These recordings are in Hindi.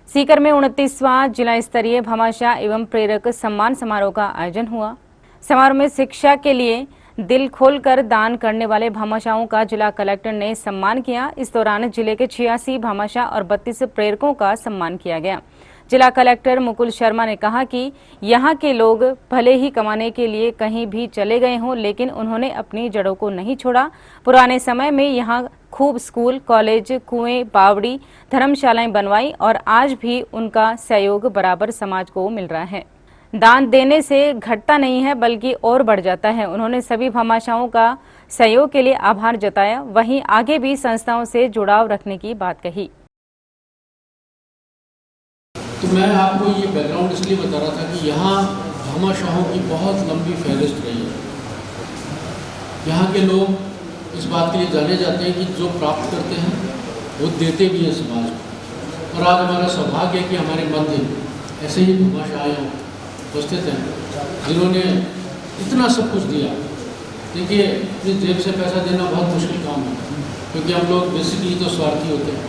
सीकर में 29वां जिला स्तरीय भामाशाह एवं प्रेरक सम्मान समारोह का आयोजन हुआ। समारोह में शिक्षा के लिए दिल खोलकर दान करने वाले भामाशाहों का जिला कलेक्टर ने सम्मान किया। इस दौरान जिले के 86 भामाशाह और 32 प्रेरकों का सम्मान किया गया। जिला कलेक्टर मुकुल शर्मा ने कहा कि यहाँ के लोग भले ही कमाने के लिए कहीं भी चले गए हों, लेकिन उन्होंने अपनी जड़ों को नहीं छोड़ा। पुराने समय में यहाँ खूब स्कूल, कॉलेज, कुएं, बावड़ी, धर्मशालाएं बनवाई और आज भी उनका सहयोग बराबर समाज को मिल रहा है। दान देने से घटता नहीं है बल्कि और बढ़ जाता है। उन्होंने सभी भामाशाहों का सहयोग के लिए आभार जताया। वहीं आगे भी संस्थाओं से जुड़ाव रखने की बात कही। तो मैं आपको ये बैकग्राउंड इसलिए बता रहा था कि यहाँ भामाशाहों की बहुत लंबी फहरिस्त रही है। यहाँ के लोग इस बात के लिए जाने जाते हैं कि जो प्राप्त करते हैं वो देते भी हैं समाज को। और आज हमारा सौभाग्य है कि हमारे मध्य ऐसे ही भामाशाह उपस्थित हैं जिन्होंने इतना सब कुछ दिया। देखिए, अपनी जेब से पैसा देना बहुत मुश्किल काम है, क्योंकि हम लोग बेसिकली तो स्वार्थी होते हैं।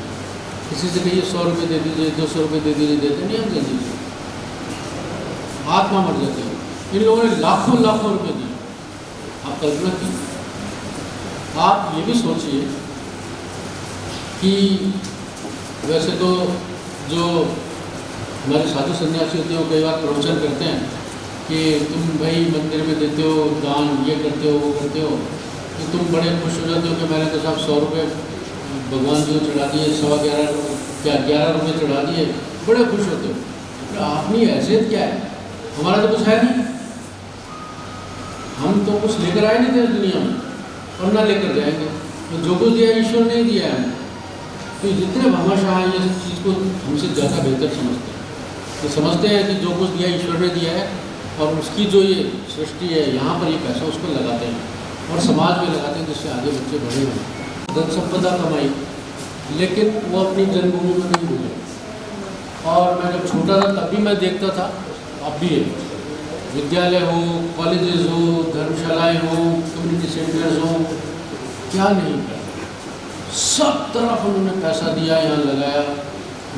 किसी से कहिए 100 रुपये दे दीजिए, 200 रुपये दे दीजिए, देते नहीं हम जल्दी से, आत्मा मर जाती है। इन लोगों ने लाखों लाखों रुपये दिए। आप कल्पना कीजिए, आप ये भी सोचिए कि वैसे तो जो हमारे साधु सन्यासी होते हैं वो कई बार प्रवचन करते हैं कि तुम भाई मंदिर में देते हो दान, ये करते हो, वो करते हो, तो तुम बड़े खुश हो जाते हो कि मैंने तो साहब 100 रुपये भगवान जी को चढ़ा दिए, 11 रुपये चढ़ा दिए, बड़े खुश होते हो। तो अपनी हैसियत क्या है? हमारा तो कुछ है नहीं, हम तो कुछ लेकर आए नहीं थे इस दुनिया में और ना लेकर जाएंगे। तो जो कुछ दिया ईश्वर ने दिया है हमें। तो जितने भामाशाह हैं ये चीज़ को हमसे ज़्यादा बेहतर समझते हैं। तो समझते हैं कि जो कुछ दिया ईश्वर ने दिया है और उसकी जो ये सृष्टि है, यहाँ पर ये पैसा उसको लगाते हैं और समाज में लगाते हैं जिससे आगे बच्चे बड़े हों। धन संपदा कमाई, लेकिन वो अपनी जन्मभूमि में नहीं भूले। और मैं जब छोटा था तब भी मैं देखता था, अब भी है, विद्यालय हो, कॉलेजेस हो, धर्मशालाएँ हो, कम्युनिटी सेंटर्स हो, क्या नहीं किया, सब तरफ उन्होंने पैसा दिया, यहाँ लगाया।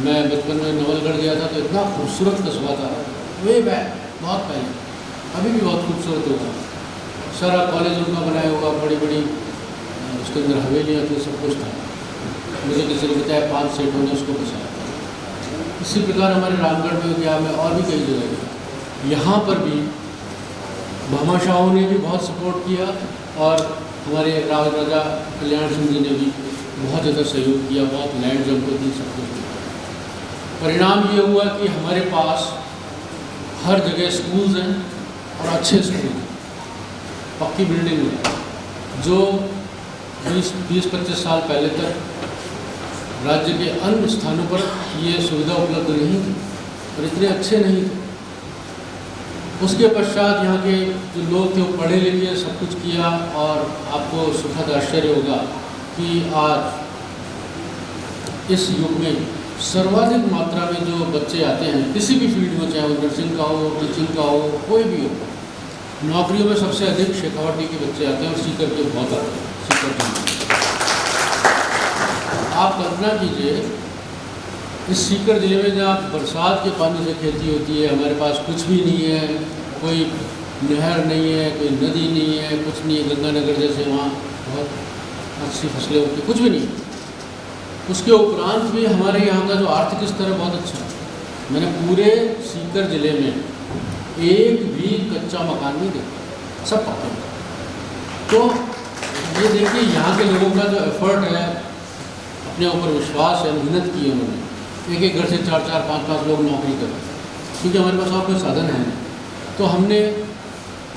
मैं बचपन में नवलगढ़ गया था तो इतना खूबसूरत कस्बा था, वे बैक बहुत पहले, अभी भी बहुत खूबसूरत होगा। सारा कॉलेज उनका बनाया होगा, बड़ी बड़ी उसके अंदर हवेलियाँ थी, सब कुछ था। मुझे किसी ने बताया 5 सेठों ने उसको बसाया था। इसी प्रकार हमारे रामगढ़ में गया मैं, और भी कई जगह गया। यहाँ पर भी भामाशाहों ने भी बहुत सपोर्ट किया और हमारे राजा कल्याण सिंह जी ने भी बहुत ज़्यादा सहयोग किया, बहुत लैंड हमको दी, सब कुछ। परिणाम ये हुआ कि हमारे पास हर जगह स्कूल्स हैं और अच्छे स्कूल हैं, पक्की बिल्डिंग है। जो 20-25 साल पहले तक राज्य के अन्य स्थानों पर ये सुविधा उपलब्ध नहीं थी और इतने अच्छे नहीं थे। उसके पश्चात यहाँ के जो लोग थे वो पढ़े लिखे, सब कुछ किया। और आपको सुखद आश्चर्य होगा कि आज इस युग में सर्वाधिक मात्रा में जो बच्चे आते हैं किसी भी फील्ड में, चाहे वो नर्सिंग का हो, टीचिंग का हो, कोई भी हो, नौकरियों में सबसे अधिक शेखावटी के बच्चे आते हैं और सीकर के बहुत आते हैं। आप कल्पना कीजिए, इस सीकर जिले में जहाँ बरसात के पानी से खेती होती है, हमारे पास कुछ भी नहीं है, कोई नहर नहीं है, कोई नदी नहीं है, कुछ नहीं है। गंगानगर जैसे वहाँ बहुत अच्छी फसलें होती, कुछ भी नहीं। उसके उपरांत भी हमारे यहाँ का जो आर्थिक स्तर है बहुत अच्छा है। मैंने पूरे सीकर जिले में एक भी कच्चा मकान नहीं देखा, सब पक्के। तो ये देखिए, यहाँ के लोगों का जो एफर्ट है, अपने ऊपर विश्वास है, मेहनत की है उन्होंने। एक घर से 4-4, 5-5 लोग नौकरी करें, क्योंकि हमारे पास और कोई साधन है नहीं। तो हमने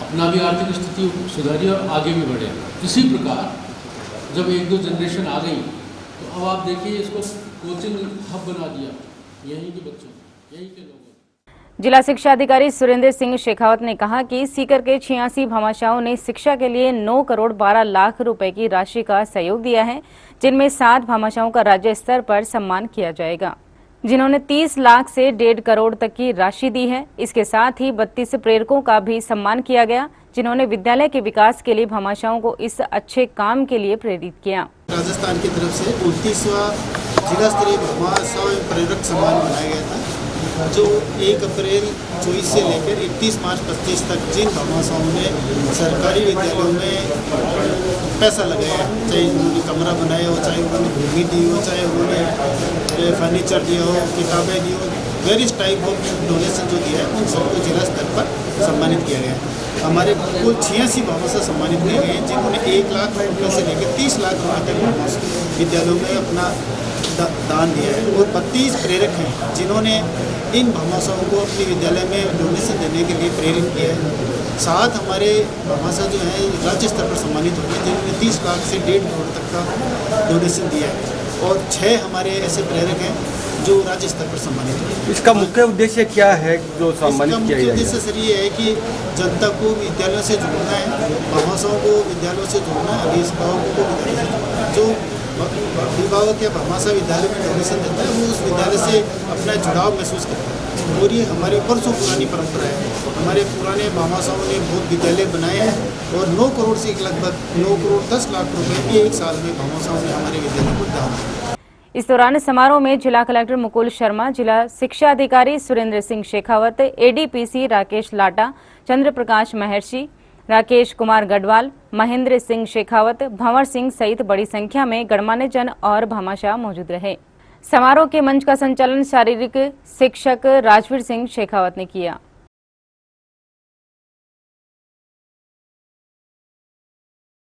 अपना भी आर्थिक स्थिति सुधारी और आगे भी बढ़े। इसी प्रकार जब 1-2 जनरेशन आ गई तो अब आप देखिए, इसको कोचिंग हब बना दिया, यहीं के बच्चों, यहीं के लोगों। जिला शिक्षा अधिकारी सुरेंद्र सिंह शेखावत ने कहा कि सीकर के 86 भामाशाहों ने शिक्षा के लिए 9 करोड़ 12 लाख रुपए की राशि का सहयोग दिया है, जिनमें 7 भामाशाहों का राज्य स्तर पर सम्मान किया जाएगा, जिन्होंने 30 लाख से 1.5 करोड़ तक की राशि दी है। इसके साथ ही 32 प्रेरकों का भी सम्मान किया गया, जिन्होंने विद्यालय के विकास के लिए भामाशाहों को इस अच्छे काम के लिए प्रेरित किया। राजस्थान की तरफ से 29वां जिला स्तरीय भामाशाह एवं प्रेरक सम्मान बनाया गया था, जो 1 अप्रैल 24 से लेकर 31 मार्च 25 तक जिन भामाशाहों ने सरकारी विद्यालयों में पैसा लगाया, चाहे उन्होंने कमरा बनाया हो, चाहे उन्होंने भूमि दी हो, चाहे उन्होंने फर्नीचर दिया हो, किताबें दी हो, वेरियस टाइप ऑफ डोनेशन जो दिया है उन सबको जिला स्तर पर सम्मानित किया गया है। हमारे कुल 86 भामाशाह सम्मानित किए गए हैं, जिन्होंने 1 लाख रुपये से लेकर 30 लाख रुपये तक भामाशाह विद्यालयों में अपना दान दिया है, और 32 प्रेरक हैं जिन्होंने इन भामाशाहों को अपने विद्यालय में डोनेशन देने के लिए प्रेरित किया है। 7 हमारे भामाशाह जो हैं राज्य स्तर पर सम्मानित हुए हैं, जिन्होंने 30 लाख से 1.5 करोड़ तक का डोनेशन दिया है, और 6 हमारे ऐसे प्रेरक हैं जो राज्य स्तर पर सम्मानित हुए। इसका मुख्य उद्देश्य क्या है जो सम्मानित किया मुख्य गया उद्देश्य सर ये है कि जनता को विद्यालयों से जोड़ना है, भामाशाहों को विद्यालयों से जोड़ना है, अभिभावकों को विद्यालयों से जोड़ना है। जो अभिभावक या भामाशाह विद्यालय में डोनेशन देता है वो उस विद्यालय से अपना जुड़ाव महसूस करता है, और ये हमारी वर्षों पुरानी परंपरा है। हमारे पुराने भामाशाहों ने बहुत विद्यालय बनाए हैं, और 9 करोड़ से लगभग 9 करोड़ 10 लाख रुपए एक साल में भामाशाहों ने हमारे विद्यालय को दान दिया। इस दौरान समारोह में जिला कलेक्टर मुकुल शर्मा, जिला शिक्षा अधिकारी सुरेंद्र सिंह शेखावत, एडीपीसी राकेश लाटा, चंद्र प्रकाश महर्षि, राकेश कुमार गढ़वाल, महेंद्र सिंह शेखावत, भंवर सिंह सहित बड़ी संख्या में गणमान्य जन और भामाशाह मौजूद रहे। समारोह के मंच का संचालन शारीरिक शिक्षक राजवीर सिंह शेखावत ने किया।